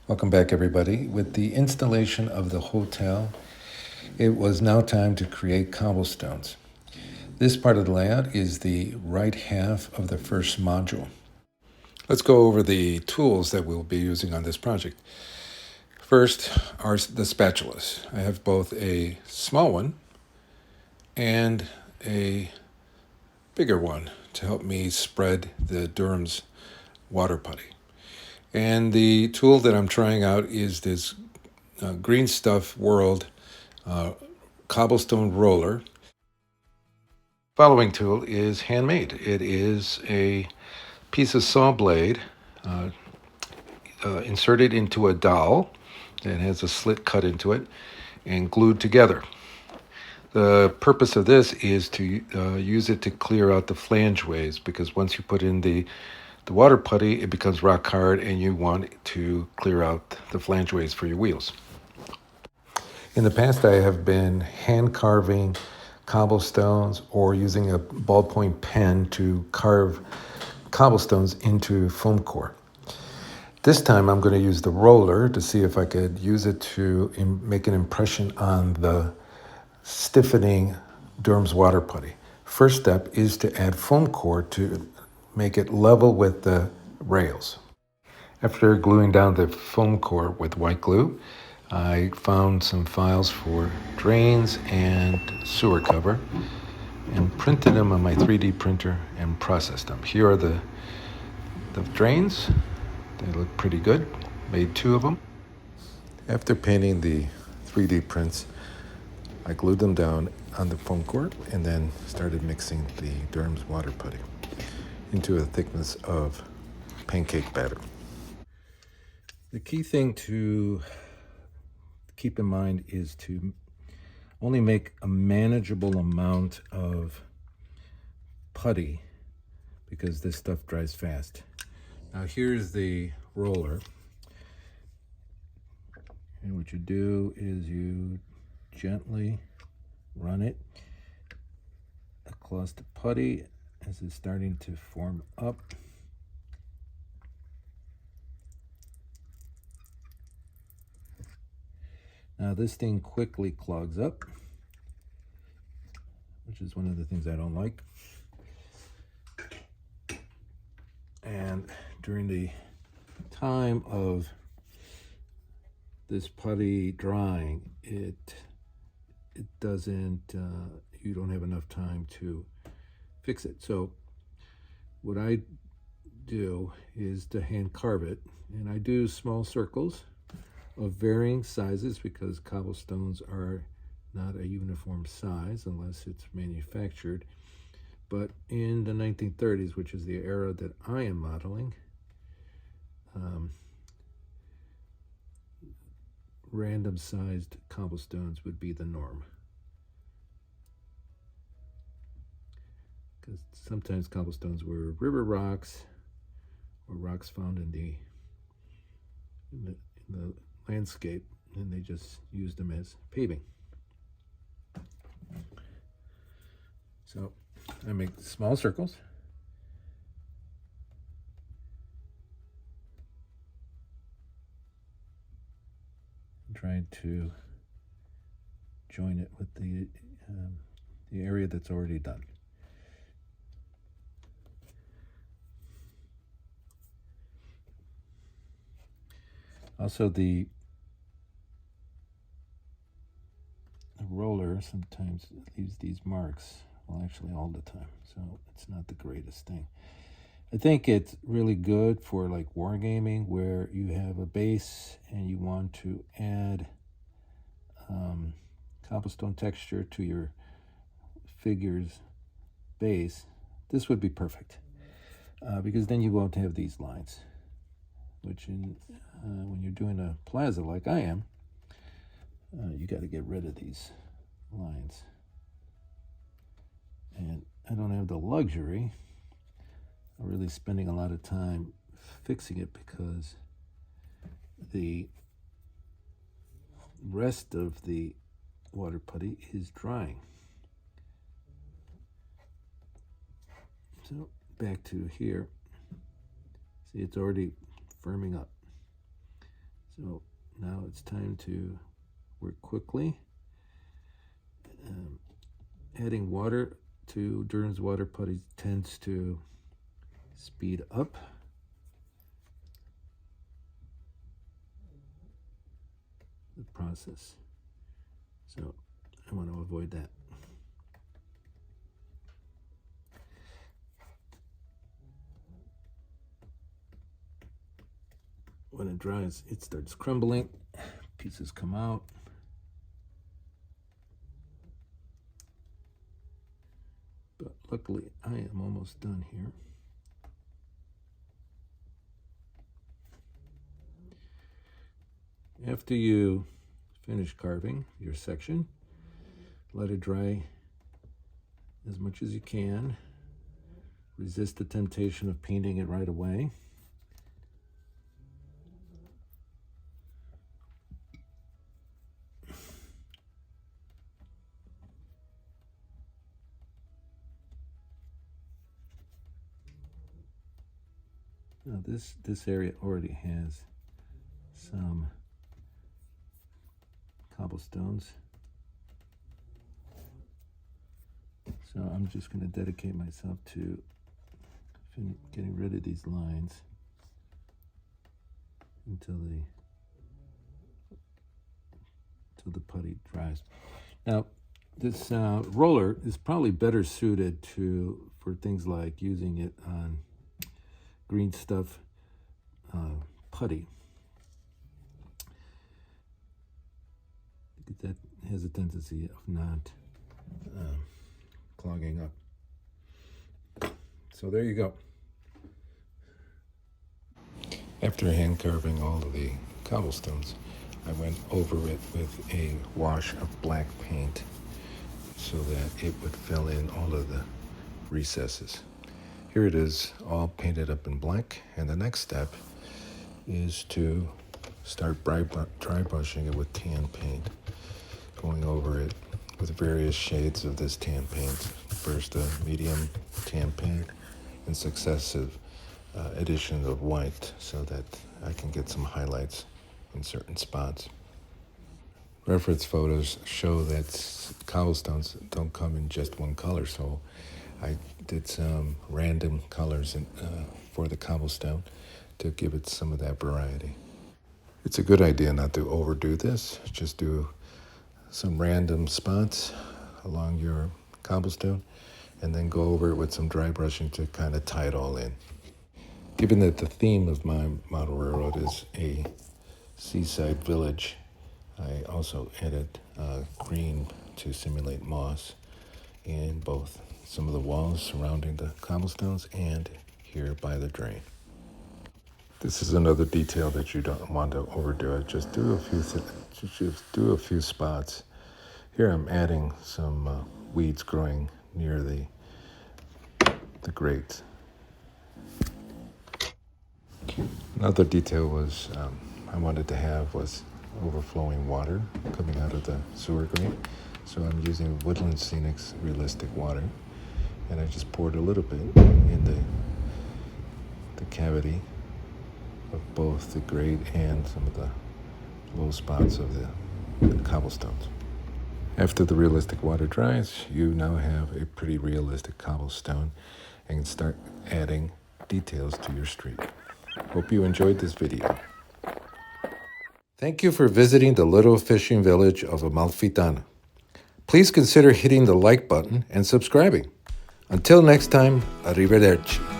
Welcome back, everybody. With the installation of the hotel, it was now time to create cobblestones. This part of the layout is the right half of the first module. Let's go over the tools that we'll be using on this project. First are the spatulas. I have both a small one and a bigger one to help me spread the Durham's water putty. And the tool that I'm trying out is this Green Stuff World cobblestone roller. Following tool is handmade. It is a piece of saw blade inserted into a dowel that has a slit cut into it and glued together. The purpose of this is to use it to clear out the flangeways, because once you put in the water putty, it becomes rock hard and you want to clear out the flangeways for your wheels. In the past, I have been hand carving cobblestones or using a ballpoint pen to carve cobblestones into foam core. This time I'm going to use the roller to see if I could use it to make an impression on the stiffening Durham's water putty. First step is to add foam core to make it level with the rails. After gluing down the foam core with white glue, I found some files for drains and sewer cover and printed them on my 3D printer and processed them. Here are the drains. They look pretty good. Made 2 of them. After painting the 3D prints, I glued them down on the foam core and then started mixing the Durham's water putty into a thickness of pancake batter. The key thing to keep in mind is to only make a manageable amount of putty, because this stuff dries fast. Now here's the roller, and what you do is you gently run it across the putty as it's starting to form up. Now this thing quickly clogs up, which is one of the things I don't like. And during the time of this putty drying, it doesn't, you don't have enough time to fix it. So what I do is to hand carve it, and I do small circles of varying sizes because cobblestones are not a uniform size unless it's manufactured. But in the 1930s, which is the era that I am modeling, random sized cobblestones would be the norm. Because sometimes cobblestones were river rocks or rocks found in the landscape, and they just used them as paving. So I make small circles. I'm trying to join it with the area that's already done. Also, the roller sometimes leaves these marks. Well, actually all the time, so it's not the greatest thing. I think it's really good for like wargaming, where you have a base and you want to add cobblestone texture to your figure's base. This would be perfect, because then you won't have these lines, which when you're doing a plaza like I am, you got to get rid of these lines. And I don't have the luxury of really spending a lot of time fixing it, because the rest of the water putty is drying. So back to here, see, it's already firming up. So now it's time to work quickly. Adding water to Durham's water putty tends to speed up the process. So I want to avoid that. When it dries, it starts crumbling. Pieces come out. But luckily, I am almost done here. After you finish carving your section, let it dry as much as you can. Resist the temptation of painting it right away. Now this area already has some cobblestones. So I'm just going to dedicate myself to getting rid of these lines until the putty dries. Now, this roller is probably better suited for things like using it on green stuff putty. That has a tendency of not clogging up. So there you go. After hand carving all of the cobblestones, I went over it with a wash of black paint so that it would fill in all of the recesses. Here it is, all painted up in black, and the next step is to start dry brushing it with tan paint, going over it with various shades of this tan paint. First a medium tan paint and successive additions of white so that I can get some highlights in certain spots. Reference photos show that cobblestones don't come in just one color, so I did some random colors for the cobblestone to give it some of that variety. It's a good idea not to overdo this. Just do some random spots along your cobblestone and then go over it with some dry brushing to kind of tie it all in. Given that the theme of my model railroad is a seaside village, I also added green to simulate moss in both some of the walls surrounding the cobblestones and here by the drain. This is another detail that you don't want to overdo it. Just do a few spots. Here I'm adding some weeds growing near the grates. Another detail I wanted to have was overflowing water coming out of the sewer grate. So I'm using Woodland Scenic's realistic water, and I just poured a little bit in the cavity of both the grate and some of the low spots of the cobblestones. After the realistic water dries, you now have a pretty realistic cobblestone and can start adding details to your street. Hope you enjoyed this video. Thank you for visiting the little fishing village of Amalfitano. Please consider hitting the like button and subscribing. Until next time, arrivederci.